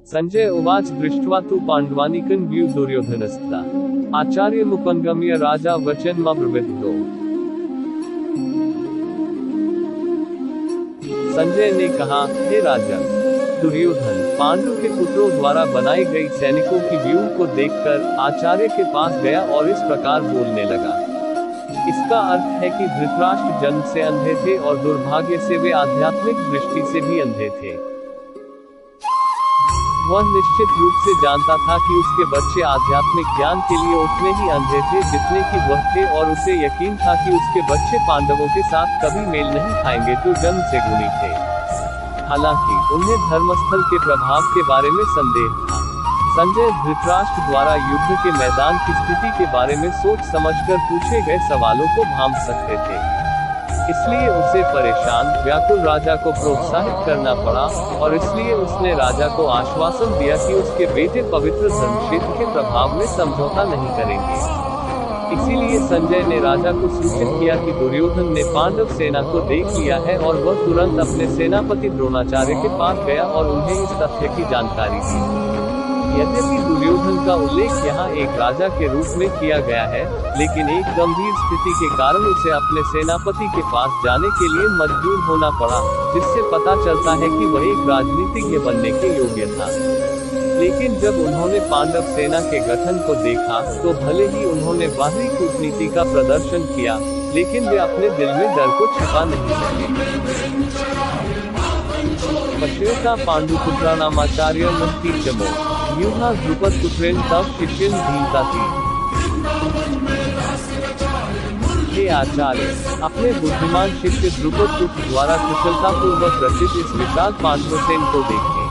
संजय उवाच दृष्ट्वा तु पाण्डवानीकं व्यू दुर्योधनस्ता आचार्यमुपगम्य राजा वचनमब्रवीतो। संजय ने कहा, हे राजन, दुर्योधन पांडु के पुत्रों द्वारा बनाई गई सैनिकों की व्यूह को देखकर आचार्य के पास गया और इस प्रकार बोलने लगा। इसका अर्थ है कि धृतराष्ट्र जन्म से अंधे थे और दुर्भाग्य से वे आध्यात्मिक दृष्टि से भी अंधे थे। वह निश्चित रूप से जानता था कि उसके बच्चे आध्यात्मिक ज्ञान के लिए उतने ही अंधे थे जितने कि वह थे, और उसे यकीन था कि उसके बच्चे पांडवों के साथ कभी मेल नहीं खाएंगे जो जन्म से गुणी थे। हालांकि उन्हें धर्मस्थल के प्रभाव के बारे में संदेह था। संजय धृतराष्ट्र द्वारा युद्ध के मैदान की स्थिति के बारे में सोच समझकर पूछे गए सवालों को भांप सकते थे, इसलिए उसे परेशान व्याकुल राजा को प्रोत्साहित करना पड़ा, और इसलिए उसने राजा को आश्वासन दिया कि उसके बेटे पवित्र धर्मक्षेत्र के प्रभाव में समझौता नहीं करेंगे। इसीलिए संजय ने राजा को सूचित किया कि दुर्योधन ने पांडव सेना को देख लिया है, और वह तुरंत अपने सेनापति द्रोणाचार्य के पास गया और उन्हें इस तथ्य की जानकारी दी। यद्यपि दुर्योधन का उल्लेख यहाँ एक राजा के रूप में किया गया है, लेकिन एक गंभीर स्थिति के कारण उसे अपने सेनापति के पास जाने के लिए मजबूर होना पड़ा, जिससे पता चलता है कि वह एक राजनीतिज्ञ बनने के योग्य था। लेकिन जब उन्होंने पांडव सेना के गठन को देखा, तो भले ही उन्होंने बाहरी कूटनीति का प्रदर्शन किया, लेकिन वे अपने दिल में डर को छिपा नहीं सके। पश्येता पांडुपुत्राणामाचार्य मुक्तिचमो युधा द्रुपद पुत्रेण तव शिष्यन धीमताति। हे आचार्य, अपने बुद्धिमान शिष्य द्रुपद पुत्र द्वारा कुशलता पूर्वक रचित इस विशाल पांडवसेन को देखें।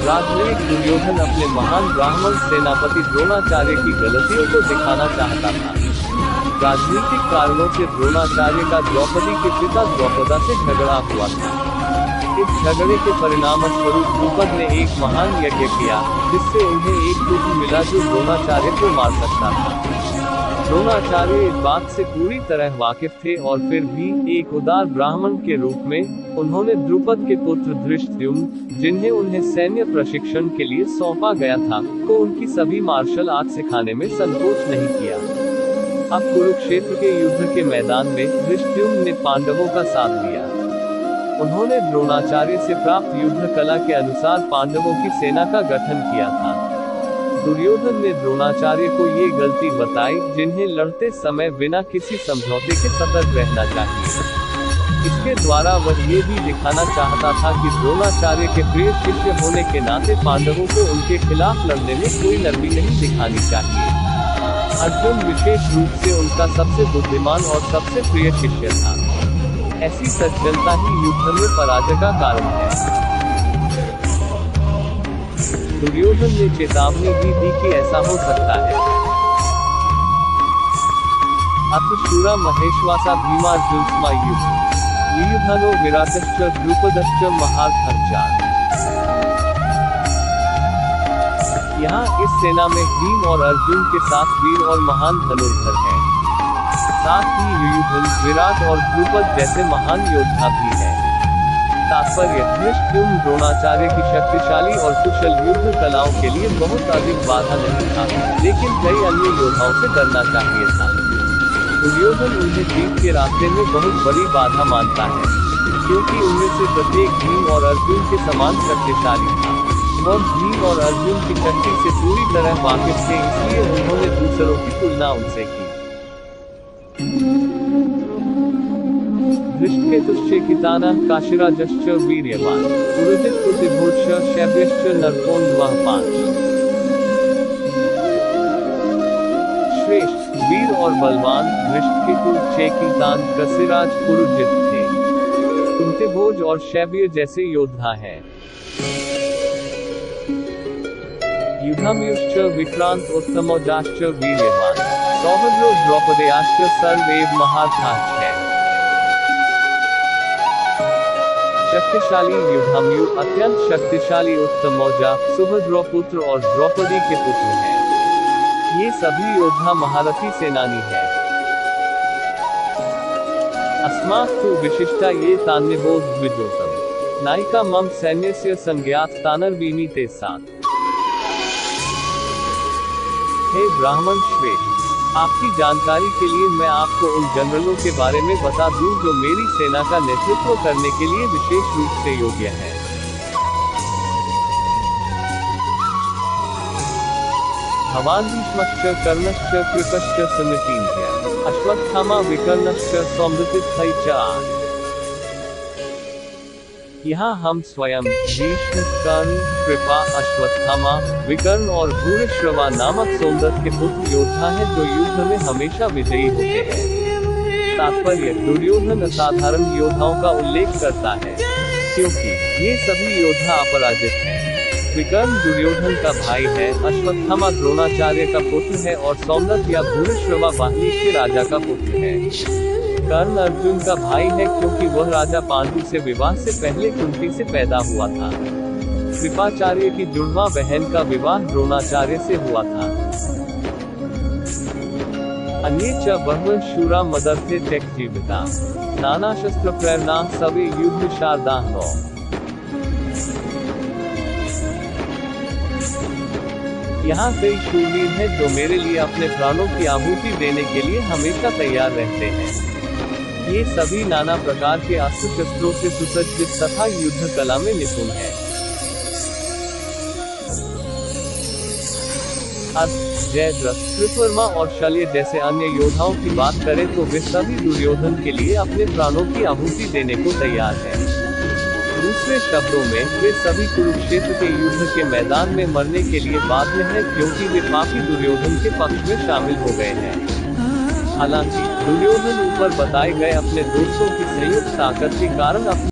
राजनयिक दुर्योधन अपने महान ब्राह्मण सेनापति द्रोणाचार्य की गलतियों को दिखाना चाहता था। राजनीतिक कारणों से द्रोणाचार्य का द्रौपदी के पिता द्रौपदा से झगड़ा हुआ था। इस झगड़े के परिणाम स्वरूप द्रुपद ने एक महान यज्ञ किया, जिससे उन्हें एक पुत्र मिला जो द्रोणाचार्य को मार सकता था। द्रोणाचार्य इस बात से पूरी तरह वाकिफ थे, और फिर भी एक उदार ब्राह्मण के रूप में उन्होंने द्रुपद के पुत्र धृष्टद्युम्न, जिन्हें उन्हें सैन्य प्रशिक्षण के लिए सौंपा गया था, को उनकी सभी मार्शल आर्ट सिखाने में संकोच नहीं किया। अब कुरुक्षेत्र के युद्ध के मैदान में धृष्टद्युम्न ने पांडवों का साथ दिया। उन्होंने द्रोणाचार्य से प्राप्त युद्ध कला के अनुसार पांडवों की सेना का गठन किया था। दुर्योधन ने द्रोणाचार्य को ये गलती बताई, जिन्हें लड़ते समय बिना किसी समझौते के सतर्क रहना चाहिए। इसके द्वारा वह ये भी दिखाना चाहता था कि द्रोणाचार्य के प्रिय शिष्य होने के नाते पांडवों को उनके खिलाफ लड़ने में कोई नरमी नहीं दिखानी चाहिए। अर्जुन विशेष रूप से उनका सबसे बुद्धिमान और सबसे प्रिय शिष्य था। ऐसी सज्जनता ही युद्ध में पराजय का कारण है। दुर्योधन ने चेतावनी भी दी कि ऐसा हो सकता है। अथ शूरा महेश्वासा भीमार्जुनस्मा युयुधनो विराटश्च द्रुपदश्च महारथश्च। यहाँ इस सेना में भीम और अर्जुन के साथ वीर और महान धनुर्धर हैं। साथ ही युयुधन, विराट और द्रुपद जैसे महान योद्धा भी हैं। तात्पर्य, धृष्टद्युम्न द्रोणाचार्य की शक्तिशाली और कुशल युद्ध कलाओं के लिए बहुत अधिक बाधा नहीं था, लेकिन कई अन्य योद्धाओं से डरना चाहिए था। दुर्योधन उन्हें जीत के रास्ते में बहुत बड़ी बाधा मानता है, क्योंकि उनमें से प्रत्येक भीम और अर्जुन के समान शक्तिशाली था। वह भीम और अर्जुन की शक्ति से पूरी तरह वाकिफ थे, इसलिए उन्होंने दूसरों की तुलना उनसे की। धृष्टकेतुश्चेकितानः काशीराजश्च वीर्यवान् पुरुजित प्रतिभोज्य शैब्यश्च नरकोन्वः पांच। श्रेष्ठ, वीर और बलवान धृष्टकेतु, चेकितान, काशीराज, पुरुजित थे। कुंतीभोज और शैब्य जैसे योद्धा हैं। युधामयुश्च विक्रांत उत्तमौजाश्च वीर्यवान् सौभद्रो द्रौपदेयाश्च सर्वैव महारथाश्च। शक्तिशाली युधामयु, अत्यंत शक्तिशाली उत्तमौजा, सुभद्रपुत्र और द्रौपदी के पुत्र हैं। ये सभी योद्धा महारथी सेनानी हैं। अस्मास्तु विशिष्टा ये तान्यवो द्विजोतम। नायिका मम सैन्यस्य संज्ञात तानरवीमी ते साथ। हे ब्राह्मण श्रेष्ठ, आपकी जानकारी के लिए मैं आपको उन जनरलों के बारे में बता दूं जो मेरी सेना का नेतृत्व करने के लिए विशेष रूप से योग्य हैं। भवान भीष्मश्च कर्णश्च कृपश्च समितिन्ध्य अश्वत्थामा विकर्णश्च सौमृतिस्थै च। यहाँ हम स्वयं भीष्म, कर्ण, कृपा, अश्वत्थामा, विकर्ण और भूरिश्रवा नामक सोमदत्त के पुत्र योद्धा हैं जो युद्ध में हमेशा विजयी होते हैं। तात्पर्य, दुर्योधन असाधारण योद्धाओं का उल्लेख करता है क्योंकि ये सभी योद्धा अपराजित हैं। विकर्ण दुर्योधन का भाई है, अश्वत्थामा द्रोणाचार्य का पुत्र है और सौमदत्त या भूरिश्रवा बाहली के राजा का पुत्र है। कर्ण अर्जुन का भाई है क्योंकि वह राजा पांडु से विवाह से पहले कुंती से पैदा हुआ था। कृपाचार्य की जुड़वा बहन का विवाह द्रोणाचार्य से हुआ था। अन्ये च बहवः शूरा मदर्थे त्यक्तजीविता नाना शस्त्र प्रेरणा सवे युद्ध शारदाः। यहाँ कई शूरवीर हैं जो मेरे लिए अपने प्राणों की आहुति देने के लिए हमेशा तैयार रहते हैं। ये सभी नाना प्रकार के अस्त्र शस्त्रों से सुसज्जित तथा युद्ध कला में निपुण हैं। जयद्रथ, कृतवर्मा और शल्य जैसे अन्य योद्धाओं की बात करें तो वे सभी दुर्योधन के लिए अपने प्राणों की आहुति देने को तैयार हैं। दूसरे शब्दों में, वे सभी कुरुक्षेत्र के युद्ध के मैदान में मरने के लिए बाध्य हैं क्योंकि वे पापी दुर्योधन के पक्ष में शामिल हो गए हैं। हालांकि दुर्योधन ऊपर बताए गए अपने दोस्तों की संयुक्त ताकत के कारण